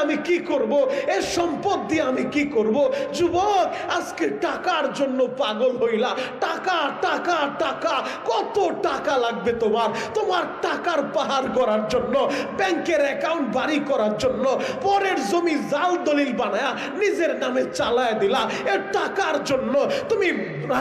আমি কি করব, এই সম্পদ দিয়ে আমি কি করব? যুবক, আজকে টাকার জন্য পাগল হইলা। টাকা টাকা টাকা, কত টাকা লাগবে তোমার? তোমার টাকার পাহাড় করার জন্য, ব্যাংকের অ্যাকাউন্ট বাড়ি করার জন্য, পরের জমি জাল দলিল বানায়া নিজের নামে চালায় দিলা। এর টাকার জন্য তুমি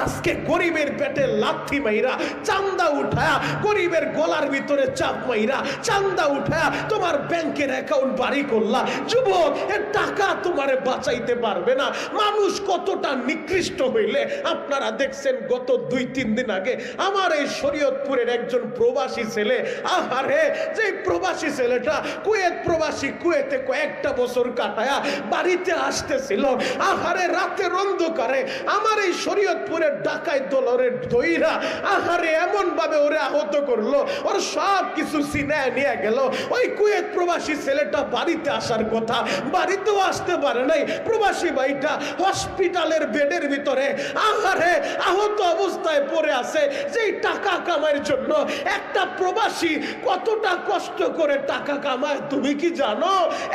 আজকে গরিবের পেটে লাথি মাইরা, চান্দা উঠায়া গরিবের গলার ভিতরে চাপ মাইরা, চান্দা উঠায়া তোমার ব্যাংকের অ্যাকাউন্ট বাড়ি করলা। যুবক, এর টাকা তোমারে বাঁচাইতে পারবে না। মানুষ কতটা নিকৃষ্ট হইলে আপনারা দেখছেন। গত 2-3 দিন আগে আমার এই শরীয়তপুরের একজন প্রবাসী ছেলে, আহারে, যে প্রবাসী ছেলেটা কুয়েত প্রবাসী, কুয়েতে কয়েকটা বছর কাটায়া বাড়িতে আসতেছিল, আহারে, রাতের অন্ধকারে আমার এই শরীয়তপুরের ডাকাত দলরে ধইরা, আহারে, এমন ভাবে ওরে আহত করলো, ওর সব কিছু ছিনায় নিয়ে গেল। ওই কুয়েত প্রবাসী ছেলেটা বাড়িতে আসার কথা, বাড়িতেও আসতে পারে নাই। প্রবাসী ভাইটা হসপিটালের বেডের ভিতরে, আহারে, আহত অবস্থায় পড়ে আছে। যেই টাকা কামাইয়ের জন্য একটা প্রবাসী কতটা কষ্ট করে টাকা কামায় তুমি কি জানো?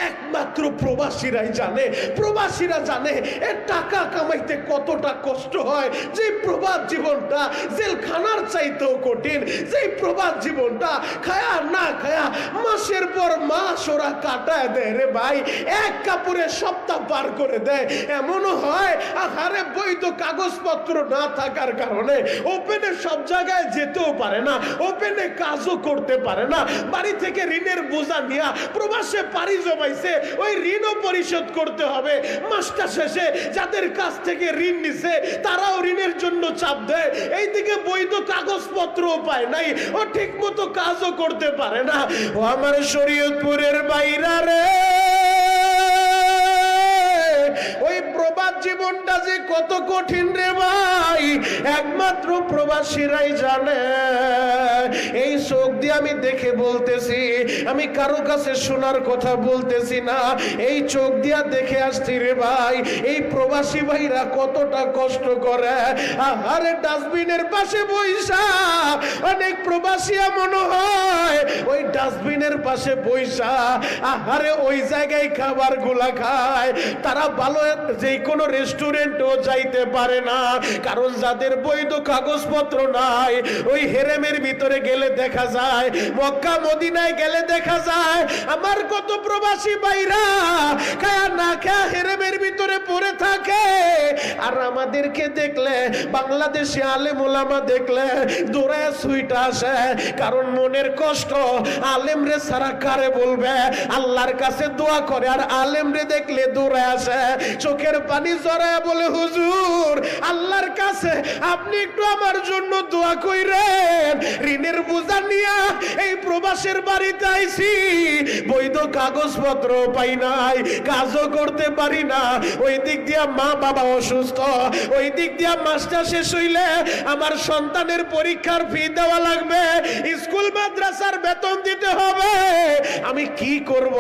একমাত্র প্রবাসীরাই জানে, প্রবাসীরা জানে এ টাকা কামাইতে কতটা কষ্ট হয়। যে প্রবাস জীবনটা জেলখানার চাইতেও কঠিন, যে প্রবাস জীবনটা খায়া না খায়া মাসের পর মাস ওরা কাটায় দেয় রে ভাই, এক কাপড়ে সপ্তাহ পার করে দেয়। এমনও হয়, আহারে, বৈধ কাগজপত্র না থাকার কারণে ওপেনে সব জায়গায় যেতেও পারে না, ওপেনে কাজও করতে পারে না। বাড়ি থেকে ঋণের বোঝা নিয়ে প্রবাসে পাড়ি জমাইছে, ওই ঋণও পরিশোধ করতে হবে। মাসটা শেষে যাদের কাছ থেকে ঋণ নিছে তারাও ঋণের জন্য চাপ দেয়। এইদিকে বৈধ কাগজপত্রও পায় নাই, ও ঠিক মতো কাজও করতে পারে না। ও আমার শরীয়তপুরের বাইরা রে, ওই প্রবাস জীবনটা যে কত কঠিন রে ভাই, একমাত্র প্রবাসীরাই জানে। এই চোখ দিয়ে আমি দেখে বলতেছি, আমি কারো কাছে শোনার কথা বলতেছি না, এই চোখ দিয়া দেখে আসছি রে ভাই। এই প্রবাসী ভাইরা কতটা কষ্ট করে। আরে, ডাস্টবিনের পাশে বইসা অনেক প্রবাসী এমন হয়, ওই ডাস্টবিনের পাশে বইসা, আহারে, ওই জায়গায় খাবার গুলা খায়। তারা ভালো যে কোনো রেস্টুরেন্টও যাইতে পারে না, কারণ যাদের বৈধ কাগজপত্র নাই, ওই হেরেমের ভিতরে গেলে দেখা যায়, মক্কা মদিনায় গেলে দেখা যায় আমার কত প্রবাসী ভাইরা খায়া না খায়া হেরেমের ভিতরে পড়ে থাকে। আর আমাদেরকে দেখলে, বাংলাদেশে আলেম ওলামা দেখলে দৌড়ায় সুইটা আসে, কারণ মনের কষ্ট। আলেম রে সারা কারে বলবে? আল্লাহর কাছে দোয়া করে, আর আলেম রে দেখলে দৌড়ায় আসে, চোখের পানি জড়ায় বলে, হুজুর, আল্লাহর কাছে আপনি একটু আমার জন্য দোয়া কইরেন। ঋণের বোঝা নিয়ে এই প্রবাসের বাড়িতে আইছি, বৈধ কাগজপত্র পাই নাই, কাজও করতে পারি না। ওই দিক দিয়া মা বাবা অসুস্থ, ওই দিক দিয়া মাসটা শেষ হইলে আমার সন্তানের পরীক্ষার ফি দেওয়া লাগবে, স্কুল মাদ্রাসার বেতন দিতে হবে। আমি কি করব?